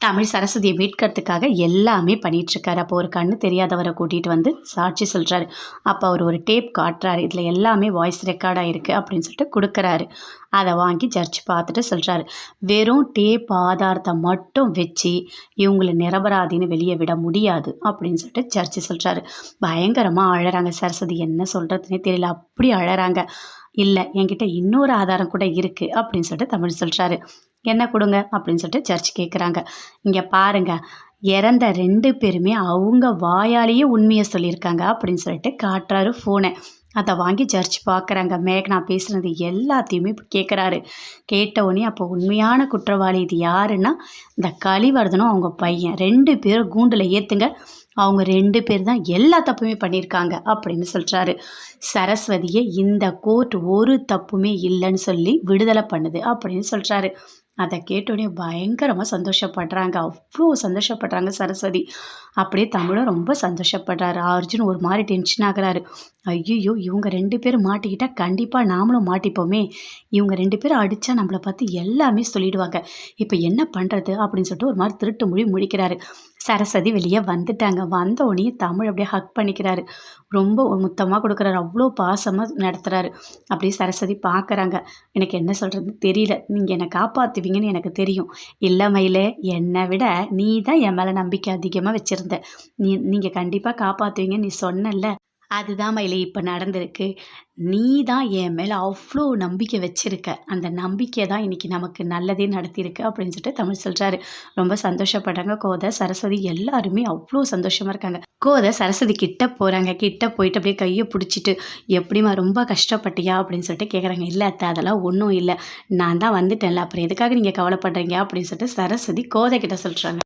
தமிழ் சரஸ்வதியை மீட்கிறதுக்காக எல்லாமே பண்ணிகிட்ருக்காரு. அப்போ ஒரு கண்ணு தெரியாதவரை கூட்டிகிட்டு வந்து சாட்சி சொல்கிறாரு. அப்போ அவர் ஒரு டேப் காட்டுறாரு. இதில் எல்லாமே வாய்ஸ் ரெக்கார்ட் ஆகிருக்கு அப்படின்னு சொல்லிட்டு கொடுக்குறாரு. அதை வாங்கி ஜட்ஜ் பார்த்துட்டு சொல்கிறாரு, வெறும் டேப் ஆதாரத்தை மட்டும் வச்சு இவங்களை நிரபராதின்னு வெளியே விட முடியாது அப்படின்னு சொல்லிட்டு ஜட்ஜி சொல்கிறாரு. பயங்கரமாக அழறாங்க சரஸ்வதி. என்ன சொல்கிறதுனே தெரியல, அப்படி அழறாங்க. இல்லை, என்கிட்ட இன்னொரு ஆதாரம் கூட இருக்குது அப்படின்னு சொல்லிட்டு தமிழ் சொல்கிறாரு. என்ன கொடுங்க அப்படின்னு சொல்லிட்டு ஜட்ஜ் கேட்குறாங்க. இங்கே பாருங்கள், இறந்த 2 பேருமே அவங்க வாயாலேயே உண்மையை சொல்லியிருக்காங்க அப்படின்னு சொல்லிட்டு காட்டுறாரு ஃபோனை. அதை வாங்கி ஜட்ஜ் பார்க்குறாங்க. மேக்னா பேசுனது எல்லாத்தையுமே கேட்குறாரு. கேட்டவுடனே அப்போ உண்மையான குற்றவாளி இது யாருன்னா இந்த கலிவர்தனும் அவங்க பையன் 2 பேரும் கூண்டில் ஏற்றுங்க, அவங்க 2 பேர் தான் எல்லா தப்புமே பண்ணியிருக்காங்க அப்படின்னு சொல்கிறாரு. சரஸ்வதியை இந்த கோர்ட் ஒரு தப்புமே இல்லைன்னு சொல்லி விடுதலை பண்ணுது அப்படின்னு சொல்கிறாரு. அதை கேட்டோடனே பயங்கரமாக சந்தோஷப்படுறாங்க. அவ்வளோ சந்தோஷப்படுறாங்க சரஸ்வதி. அப்படியே தமிழும் ரொம்ப சந்தோஷப்படுறாரு. அர்ஜுன் ஒரு மாதிரி டென்ஷன் ஆகுறாரு. ஐயோ, இவங்க 2 பேரும் மாட்டிக்கிட்டால் கண்டிப்பாக நாமளும் மாட்டிப்போமே, இவங்க 2 பேரும் அடித்தா நம்மளை பார்த்து எல்லாமே சொல்லிடுவாங்க, இப்போ என்ன பண்ணுறது அப்படின்னு சொல்லிட்டு ஒரு மாதிரி திருட்டு மொழி முழிக்கிறாரு. சரஸ்வதி வெளியே வந்துட்டாங்க. வந்தோடனே தமிழ் அப்படியே ஹக் பண்ணிக்கிறாரு. ரொம்ப முத்தமாக கொடுக்குறாரு. அவ்வளோ பாசமாக நடத்துகிறாரு. அப்படியே சரஸ்வதி பார்க்குறாங்க. எனக்கு என்ன சொல்கிறதுன்னு தெரியல, நீங்கள் என்னை காப்பாற்றுவீங்கன்னு எனக்கு தெரியும். இல்லை மயிலே, என்னை விட நீ தான் என் மேலே நம்பிக்கை அதிகமாக வச்சுருந்த. நீங்கள் கண்டிப்பாக காப்பாற்றுவீங்கன்னு நீ சொன்னல, அதுதான் மயிலே இப்போ நடந்திருக்கு. நீ தான் என் மேலே அவ்வளோ நம்பிக்கை வச்சுருக்க. அந்த நம்பிக்கை தான் இன்றைக்கி நமக்கு நல்லதே நடத்தியிருக்கு அப்படின்னு சொல்லிட்டு தமிழ் சொல்கிறாரு. ரொம்ப சந்தோஷப்படுறாங்க. கோதை, சரஸ்வதி எல்லாருமே அவ்வளோ சந்தோஷமாக இருக்காங்க. கோதை சரஸ்வதி கிட்ட போகிறாங்க. கிட்ட போயிட்டு அப்படியே கையை பிடிச்சிட்டு, எப்படிமா ரொம்ப கஷ்டப்பட்டியா அப்படின்னு சொல்லிட்டு கேட்குறாங்க. இல்லை அத்தை, அதெல்லாம் ஒன்றும் இல்லை, நான் தான் வந்துட்டேன்ல, அப்புறம் எதுக்காக நீங்கள் கவலைப்படுறீங்க அப்படின்னு சொல்லிட்டு சரஸ்வதி கோதை கிட்ட சொல்கிறாங்க.